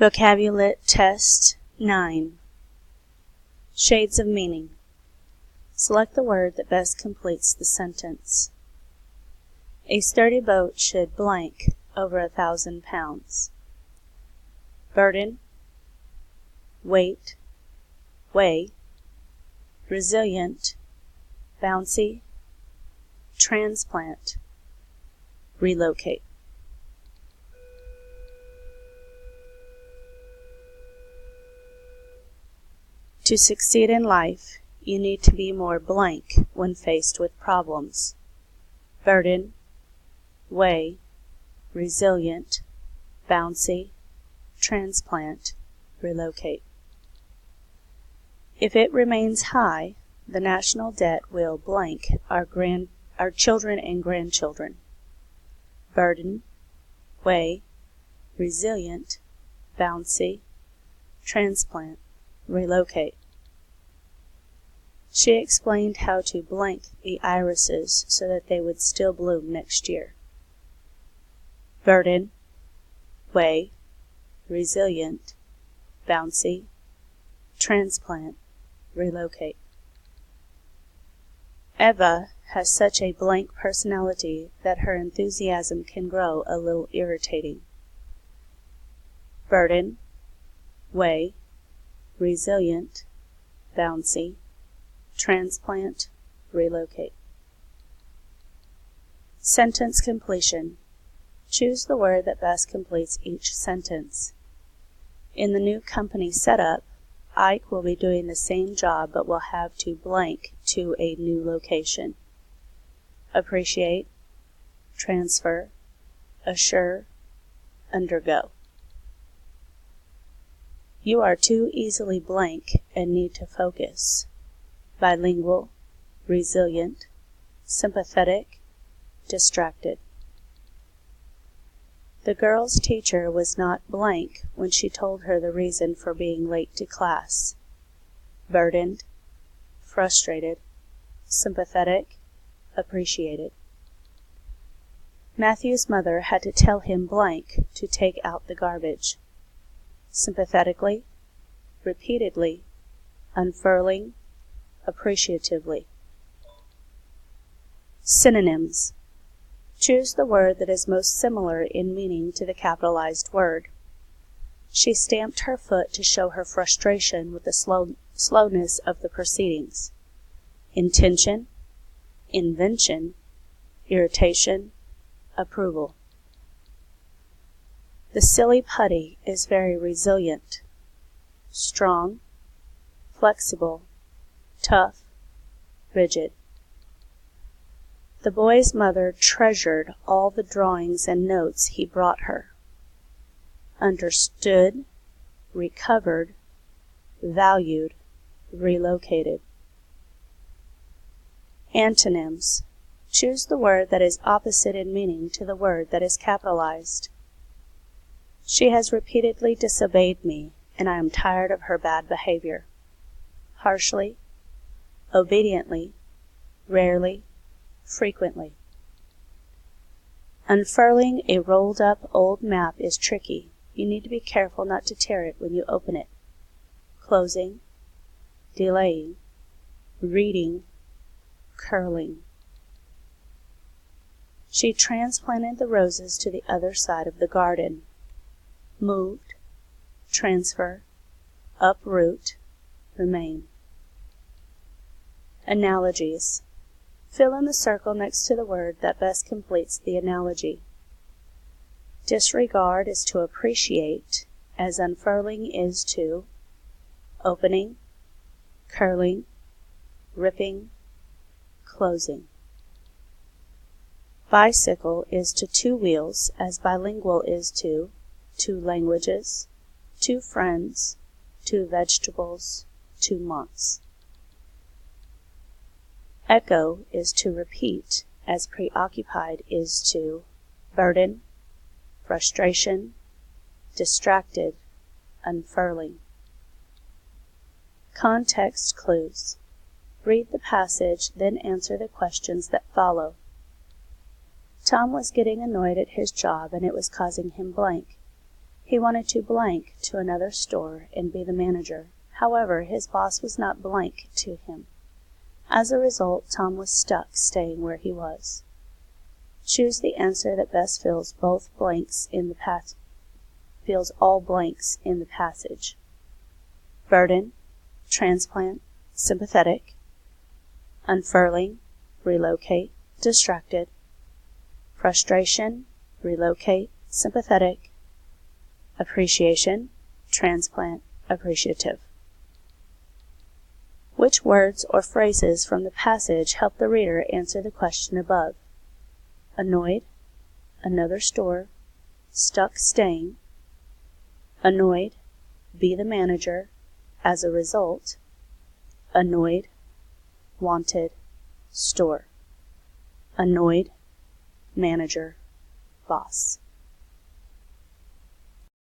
Vocabulit Test 9. Shades of meaning. Select the word that best completes the sentence. A sturdy boat should blank over 1,000 pounds. Burden, weight, weigh, resilient, bouncy, transplant, relocate. To succeed in life, you need to be more blank when faced with problems. Burden, weigh, resilient, bouncy, transplant, relocate. If it remains high, the national debt will blank our children and grandchildren. Burden, weigh, resilient, bouncy, transplant, relocate. She explained how to blank the irises so that they would still bloom next year. Burden, weigh, resilient, bouncy, transplant, relocate. Eva has such a blank personality that her enthusiasm can grow a little irritating. Burden, weigh, resilient, bouncy, transplant, relocate. Sentence completion. Choose the word that best completes each sentence. In the new company setup, Ike will be doing the same job but will have to blank to a new location. Appreciate, transfer, assure, undergo. You are too easily blank and need to focus. Bilingual, resilient, sympathetic, distracted. The girl's teacher was not blank when she told her the reason for being late to class. Burdened, frustrated, sympathetic, appreciated. Matthew's mother had to tell him blank to take out the garbage. Sympathetically, repeatedly, unfurling, appreciatively. Synonyms. Choose the word that is most similar in meaning to the capitalized word. She stamped her foot to show her frustration with the slowness of the proceedings. Intention, invention, irritation, approval. The silly putty is very resilient, strong, flexible, tough, rigid. The boy's mother treasured all the drawings and notes he brought her. Understood, recovered, valued, relocated. Antonyms. Choose the word that is opposite in meaning to the word that is capitalized. She has repeatedly disobeyed me, and I am tired of her bad behavior. Harshly, obediently, rarely, frequently. Unfurling a rolled-up old map is tricky. You need to be careful not to tear it when you open it. Closing, delaying, reading, curling. She transplanted the roses to the other side of the garden. Moved, transfer, uproot, remain. Analogies. Fill in the circle next to the word that best completes the analogy. Disregard is to appreciate, as unfurling is to opening, curling, ripping, closing. Bicycle is to two wheels, as bilingual is to two languages, two friends, two vegetables, two months. Echo is to repeat, as preoccupied is to burden, frustration, distracted, unfurling. Context clues. Read the passage, then answer the questions that follow. Tom was getting annoyed at his job and it was causing him blank. He wanted to blank to another store and be the manager. However, his boss was not blank to him. As a result, Tom was stuck staying where he was. Choose the answer that best fills all blanks in the passage. Burden, transplant, sympathetic. Unfurling, relocate, distracted. Frustration, relocate, sympathetic. Appreciation, transplant, appreciative. Which words or phrases from the passage help the reader answer the question above? Annoyed, another store, stuck staying. Annoyed, be the manager, as a result. Annoyed, wanted, store. Annoyed, manager, boss.